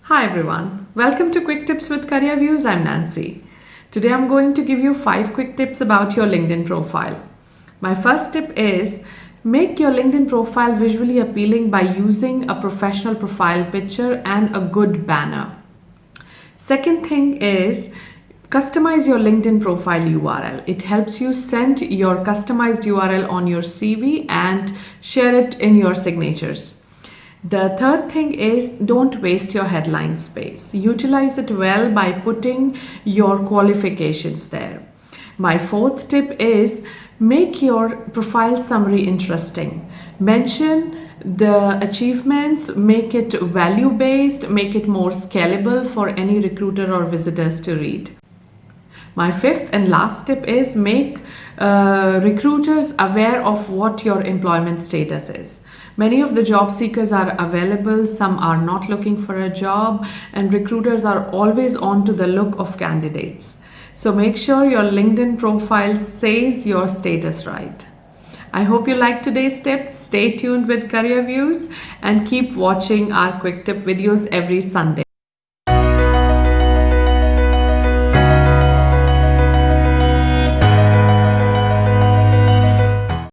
Hi everyone, welcome to Quick Tips with Careervues. I'm Nancy. Today I'm going to give you 5 quick tips about your LinkedIn profile. My first tip is make your LinkedIn profile visually appealing by using a professional profile picture and a good banner. Second thing is customize your LinkedIn profile URL. It helps you send your customized URL on your CV and share it in your signatures. The third thing is don't waste your headline space. Utilize it well by putting your qualifications there. My fourth tip is make your profile summary interesting. Mention the achievements, make it value based, make it more scalable for any recruiter or visitors to read. My fifth and last tip is make recruiters aware of what your employment status is. Many of the job seekers are available, some are not looking for a job, and recruiters are always on to the look of candidates. So make sure your LinkedIn profile says your status right. I hope you liked today's tip. Stay tuned with Careervues and keep watching our quick tip videos every Sunday.